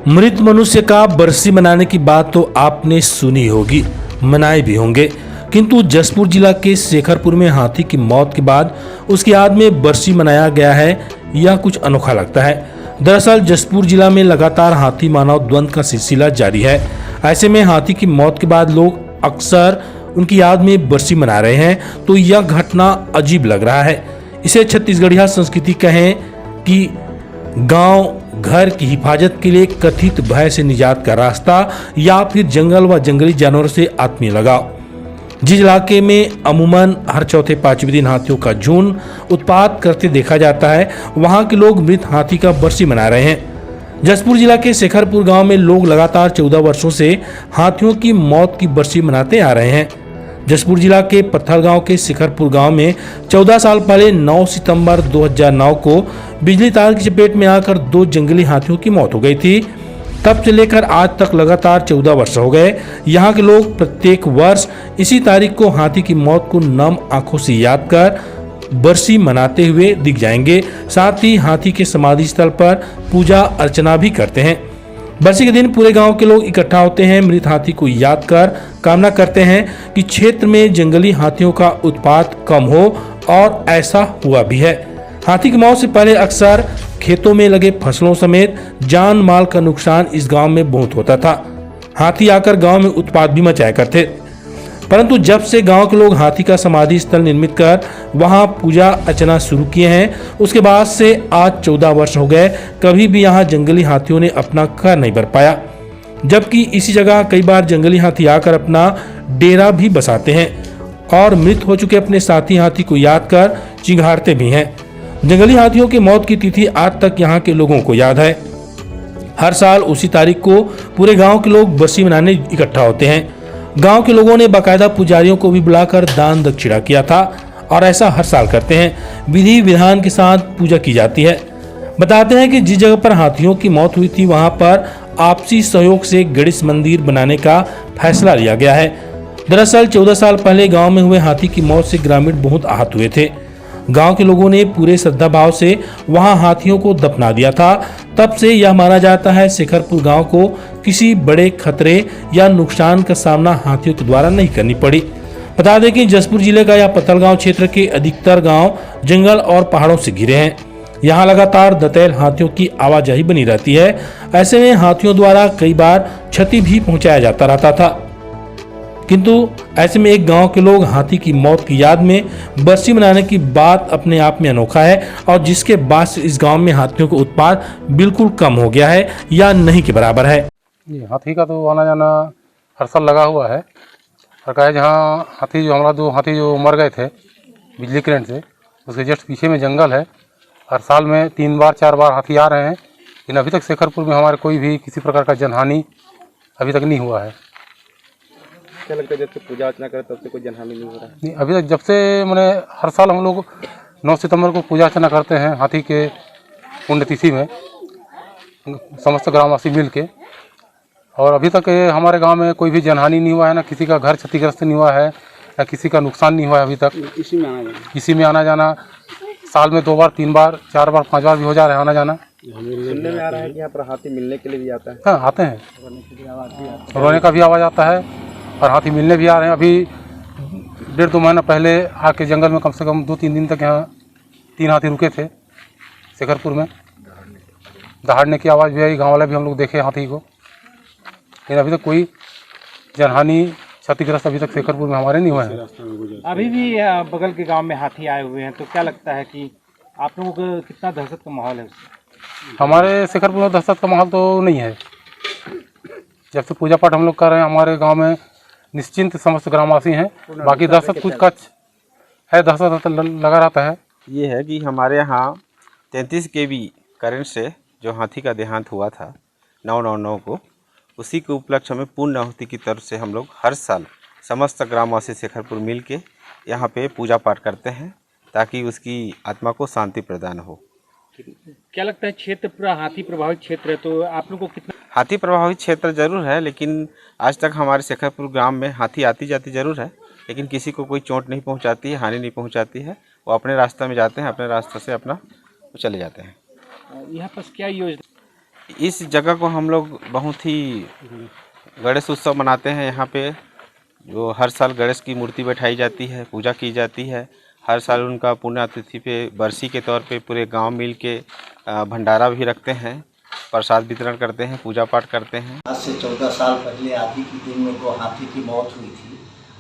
मृत मनुष्य का बरसी मनाने की बात तो आपने सुनी होगी, मनाए भी होंगे, किंतु जसपुर जिला के शेखरपुर में हाथी की मौत के बाद उसकी याद में बरसी मनाया गया है। यह कुछ अनोखा लगता है। दरअसल जसपुर जिला में लगातार हाथी मानव द्वंद का सिलसिला जारी है। ऐसे में हाथी की मौत के बाद लोग अक्सर उनकी याद में बरसी मना रहे हैं, तो यह घटना अजीब लग रहा है। इसे छत्तीसगढ़िया संस्कृति कहें कि गांव घर की हिफाजत के लिए कथित भय से निजात का रास्ता या फिर जंगल व जंगली जानवरों से आत्मीय लगाव। जिस इलाके में अमूमन हर चौथे पांचवें दिन हाथियों का झुंड उत्पात करते देखा जाता है, वहां के लोग मृत हाथी का बरसी मना रहे हैं। जसपुर जिला के शेखरपुर गांव में लोग लगातार 14 वर्षों से हाथियों की मौत की बरसी मनाते आ रहे हैं। जसपुर जिला के पत्थलगांव के शेखरपुर गांव में 14 साल पहले 9 सितंबर 2009 को बिजली तार की चपेट में आकर 2 जंगली हाथियों की मौत हो गई थी। तब से लेकर आज तक लगातार 14 वर्ष हो गए। यहाँ के लोग प्रत्येक वर्ष इसी तारीख को हाथी की मौत को नम आंखों से याद कर बरसी मनाते हुए दिख जाएंगे। साथ ही हाथी के समाधि स्थल पर पूजा अर्चना भी करते हैं। बरसी के दिन पूरे गांव के लोग इकट्ठा होते हैं, मृत हाथी को याद कर कामना करते हैं कि क्षेत्र में जंगली हाथियों का उत्पात कम हो, और ऐसा हुआ भी है। हाथी की मौत से पहले अक्सर खेतों में लगे फसलों समेत जान माल का नुकसान इस गांव में बहुत होता था। हाथी आकर गांव में उत्पात भी मचाया करते, परंतु जब से गांव के लोग हाथी का समाधि स्थल निर्मित कर वहां पूजा अर्चना शुरू किए हैं, उसके बाद से आज 14 वर्ष हो गए, कभी भी यहां जंगली हाथियों ने अपना घर नहीं भर पाया। जबकि इसी जगह कई बार जंगली हाथी आकर अपना डेरा भी बसाते हैं और मृत हो चुके अपने साथी हाथी को याद कर चिंघाड़ते भी हैं। जंगली हाथियों की मौत की तिथि आज तक यहाँ के लोगों को याद है। हर साल उसी तारीख को पूरे गांव के लोग बरसी मनाने इकट्ठा होते हैं। गांव के लोगों ने बाकायदा पुजारियों को भी बुलाकर दान दक्षिणा किया था, और ऐसा हर साल करते हैं। विधि विधान के साथ पूजा की जाती है। बताते हैं कि जिस जगह पर हाथियों की मौत हुई थी, वहां पर आपसी सहयोग से गणेश मंदिर बनाने का फैसला लिया गया है। दरअसल 14 साल पहले गांव में हुए हाथी की मौत से ग्रामीण बहुत आहत हुए थे। गांव के लोगों ने पूरे श्रद्धा भाव से वहां हाथियों को दफना दिया था। तब से यह माना जाता है शेखरपुर गांव को किसी बड़े खतरे या नुकसान का सामना हाथियों के द्वारा नहीं करनी पड़ी। बता दें कि जसपुर जिले का यह पत्थलगांव क्षेत्र के अधिकतर गांव जंगल और पहाड़ों से घिरे हैं। यहाँ लगातार दंतैल हाथियों की आवाजाही बनी रहती है। ऐसे में हाथियों द्वारा कई बार क्षति भी पहुंचाया जाता रहता था, किंतु ऐसे में एक गांव के लोग हाथी की मौत की याद में बरसी मनाने की बात अपने आप में अनोखा है, और जिसके बाद से इस गांव में हाथियों का उत्पात बिल्कुल कम हो गया है या नहीं के बराबर है। हाथी का तो आना जाना हर साल लगा हुआ है। और कहे जहाँ हाथी जो हमारा 2 हाथी जो मर गए थे बिजली करंट से, उसके जस्ट पीछे में जंगल है। हर साल में 3 बार 4 बार हाथी आ रहे हैं, लेकिन अभी तक शेखरपुर में हमारे कोई भी किसी प्रकार का जनहानि अभी तक नहीं हुआ है। क्या लगता है जब से पूजा अर्चना करे तब से कोई जनहानि नहीं हो रहा है? नहीं, अभी तक जब से मैंने हर साल हम लोग 9 सितंबर को पूजा अर्चना करते हैं हाथी के पुण्यतिथि में, समस्त ग्रामवासी मिल के, और अभी तक हमारे गांव में कोई भी जनहानि नहीं हुआ है, ना किसी का घर क्षतिग्रस्त नहीं हुआ है, ना किसी का नुकसान नहीं हुआ है अभी तक। इसी में आना जाना साल में 2 बार 3 बार 4 बार 5 बार भी हो जा रहा है आना जाना। सुनने में आ रहा है कि यहाँ पर हाथी मिलने के लिए भी आता है। हाँ, आते हैं, रोने का भी आवाज़ आता है और हाथी मिलने भी आ रहे हैं। अभी 1.5-2 महीना पहले आके जंगल में कम से कम 2-3 दिन तक यहाँ 3 हाथी रुके थे शेखरपुर में। दहाड़ने की आवाज़ भी आई, गाँव वाले भी हम लोग देखे हाथी को, लेकिन अभी तक कोई जनहानि क्षतिग्रस्त अभी तक शेखरपुर में हमारे नहीं हुआ है। अभी भी बगल के गांव में हाथी आए हुए हैं, तो क्या लगता है कि आप लोगों को कितना दहशत का माहौल है उससे? हमारे शेखरपुर में दहशत का माहौल तो नहीं है। जब से पूजा पाठ हम लोग कर रहे हैं, हमारे गांव में निश्चिंत समस्त ग्रामवासी हैं। बाकी दहशत कुछ का है, दहशत लगा रहता है। ये है कि हमारे यहाँ 33 kV करंट से जो हाथी का देहांत हुआ था 9/9/9 को, उसी के उपलक्ष्य में पूर्ण आहुति की तरफ से हम लोग हर साल समस्त ग्रामवासी शेखरपुर मिल के यहाँ पे पूजा पाठ करते हैं, ताकि उसकी आत्मा को शांति प्रदान हो। क्या लगता है क्षेत्र पूरा हाथी प्रभावित क्षेत्र है, तो आप लोगों को कितना? हाथी प्रभावित क्षेत्र जरूर है, लेकिन आज तक हमारे शेखरपुर ग्राम में हाथी आती जाती जरूर है, लेकिन किसी को कोई चोट नहीं पहुंचाती है, हानि नहीं पहुंचाती है। वो अपने रास्ते में जाते हैं, अपने रास्ते से अपना चले जाते हैं। यहाँ पर क्या योजना? इस जगह को हम लोग बहुत ही गणेश उत्सव मनाते हैं। यहाँ पे जो हर साल गणेश की मूर्ति बैठाई जाती है, पूजा की जाती है। हर साल उनका पुण्यतिथि पे बरसी के तौर पे पूरे गांव मिल के भंडारा भी रखते हैं, प्रसाद वितरण करते हैं, पूजा पाठ करते हैं। आज से 14 साल पहले आदि के दिन में को हाथी की मौत हुई थी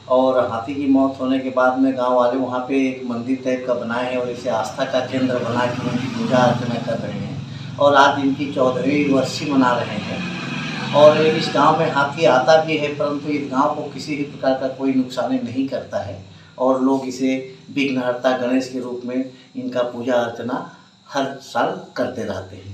और हाथी की मौत होने के बाद में गांव वाले वहां पे एक मंदिर टाइप का बनाए हैं और इसे आस्था का केंद्र बना के उनकी पूजा अर्चना कर रहे हैं और आज इनकी 14वीं वर्षी मना रहे हैं। और इस गांव में हाथी आता भी है परंतु इस गांव को किसी भी प्रकार का कोई नुकसान नहीं करता है और लोग इसे विघ्नहर्ता गणेश के रूप में इनका पूजा अर्चना हर साल करते रहते हैं।